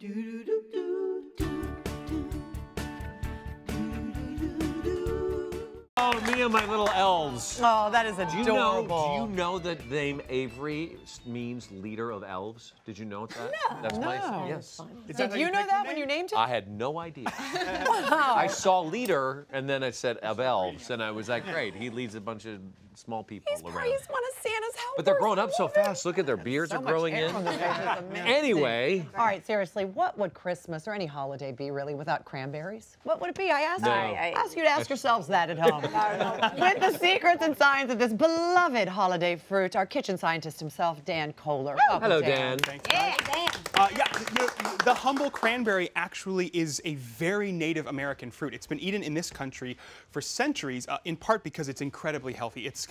Oh, me and my little elves. Oh, that is adorable. Do you know that the name Avery means leader of elves? Did you know that? No. That's No. my yes. Did you know that when you named him? I had no idea. Wow. I saw leader, and then I said of elves, and I was like, great. He leads a bunch of small people around. He's one of Santa's helpers. But they're growing up so fast. Look at their beards So are much growing hair in. on their faces. Amazing. Anyway. All right, seriously, what would Christmas or any holiday be really without cranberries? What would it be? I ask you to ask yourselves that at home. With the secrets and science of this beloved holiday fruit, our kitchen scientist himself, Dan Kohler. Hello, Dan. Thanks, the humble cranberry actually is a very native American fruit. It's been eaten in this country for centuries, in part because it's incredibly healthy. It's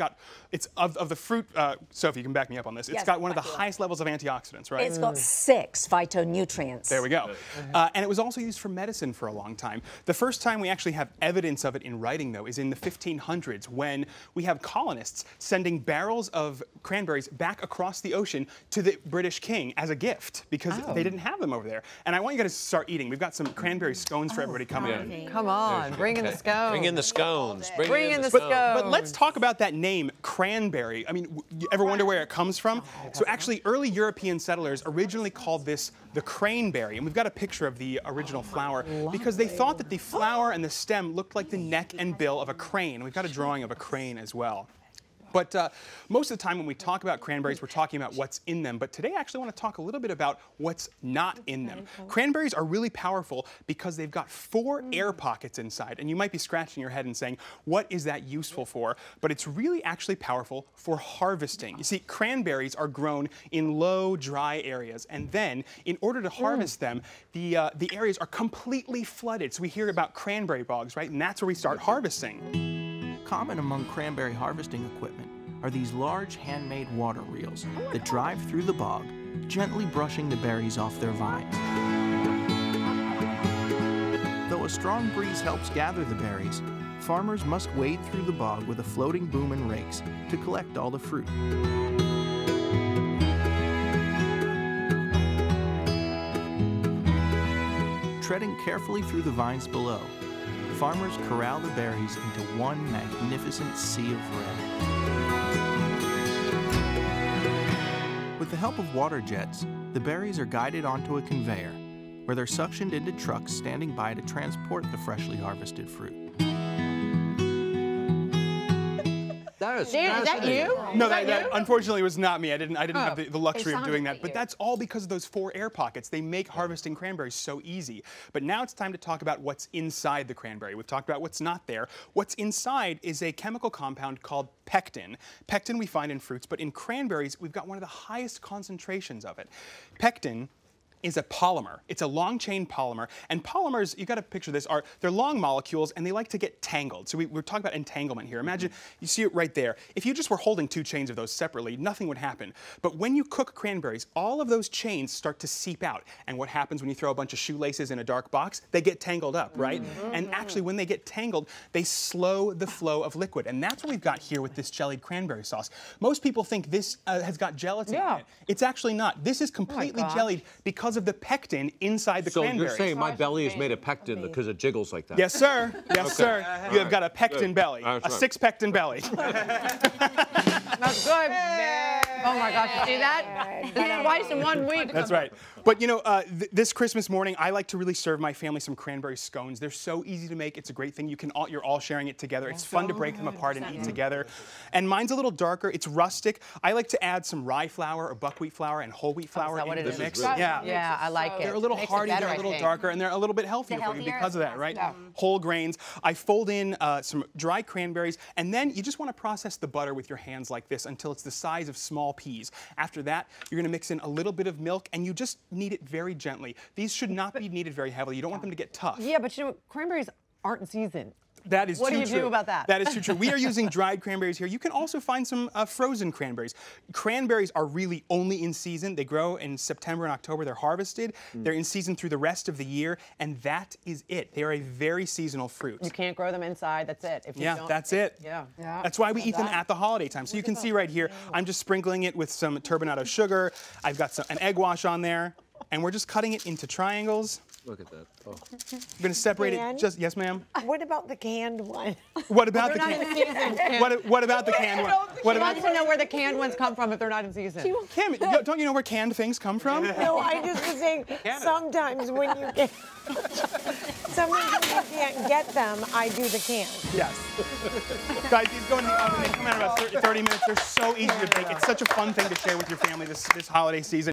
of the fruit, Sophie, you can back me up on this. It's got one of the highest levels of antioxidants, right? It's got 6 phytonutrients. There we go. And it was also used for medicine for a long time. The first time we actually have evidence of it in writing, though, is in the 1500s when we have colonists sending barrels of cranberries back across the ocean to the British king as a gift because they didn't have them over there. And I want you guys to start eating. We've got some cranberry scones for everybody coming in. Come on, bring in the scones. Bring in the scones. Bring in the scones. But let's talk about that name, cranberry. I mean, you ever wonder where it comes from? So actually, early European settlers originally called this the cranberry. And we've got a picture of the original flower because they thought that the flower and the stem looked like the neck and bill of a crane. We've got a drawing of a crane as well. But most of the time when we talk about cranberries, we're talking about what's in them. But today I actually want to talk a little bit about what's not in them. Cranberries are really powerful because they've got 4 air pockets inside. And you might be scratching your head and saying, what is that useful for? But it's really actually powerful for harvesting. You see, cranberries are grown in low, dry areas. And then, in order to harvest them, the areas are completely flooded. So we hear about cranberry bogs, right? And that's where we start harvesting. Common among cranberry harvesting equipment are these large handmade water reels that drive through the bog, gently brushing the berries off their vines. Though a strong breeze helps gather the berries, farmers must wade through the bog with a floating boom and rakes to collect all the fruit. Treading carefully through the vines below, farmers corral the berries into one magnificent sea of red. With the help of water jets, the berries are guided onto a conveyor, where they're suctioned into trucks standing by to transport the freshly harvested fruit. That is Dan, is that you? No, that unfortunately was not me. I didn't have the luxury of doing that. But that's all because of those 4 air pockets. They make harvesting cranberries so easy. But now it's time to talk about what's inside the cranberry. We've talked about what's not there. What's inside is a chemical compound called pectin. Pectin we find in fruits, but in cranberries we've got one of the highest concentrations of it. Pectin is a polymer. It's a long chain polymer. And polymers, you got to picture this, they're long molecules and they like to get tangled. So we're talking about entanglement here. Imagine, you see it right there. If you just were holding 2 chains of those separately, nothing would happen. But when you cook cranberries, all of those chains start to seep out. And what happens when you throw a bunch of shoelaces in a dark box? They get tangled up, right? And actually, when they get tangled, they slow the flow of liquid. And that's what we've got here with this jellied cranberry sauce. Most people think this has got gelatin in it. It's actually not. This is completely jellied because of the pectin inside the cranberry. So you're saying my belly is made of pectin because it jiggles like that? Yes, sir. Yes, sir. You have got a pectin belly, a 6-pectin belly. That's good. Oh my gosh, you see that? Twice in 1 week. That's right. But you know, this Christmas morning, I like to really serve my family some cranberry scones. They're so easy to make. It's a great thing. You're all sharing it together. It's fun to break them apart and eat together. And mine's a little darker. It's rustic. I like to add some rye flour or buckwheat flour and whole wheat flour into the mix. Yeah, I like it. They're a little hearty, they're a little darker, and they're a little bit healthier for you because of that, right? Whole grains. I fold in some dry cranberries, and then you just want to process the butter with your hands like this until it's the size of small peas. After that, you're going to mix in a little bit of milk, and you just knead it very gently. These should not be kneaded very heavily. You don't want them to get tough. Yeah, but you know, cranberries aren't seasoned. That is what too do you true. do about that? That is too true. We are using dried cranberries here. You can also find some frozen cranberries. Cranberries are really only in season. They grow in September and October. They're harvested. They're in season through the rest of the year, and that is it. They are a very seasonal fruit. You can't grow them inside. That's it. If you don't, that's it. Yeah. That's why we eat them at the holiday time. So you can see right here, I'm just sprinkling it with some turbinado sugar. I've got an egg wash on there. and we're just cutting it into triangles. Look at that. Oh. We're going to separate Dan? it just, yes, ma'am? What about the canned one? What about the They're not in canned season. what about the canned one? What She about wants to know where the canned ones come from if they're not in season. Kim, don't you know where canned things come from? No, I just was saying, sometimes when you get, sometimes when you can't get them, I do the can. Yes. Guys, these go in the oven. They come out in about 30 minutes. They're so easy to bake. It's such a fun thing to share with your family this holiday season.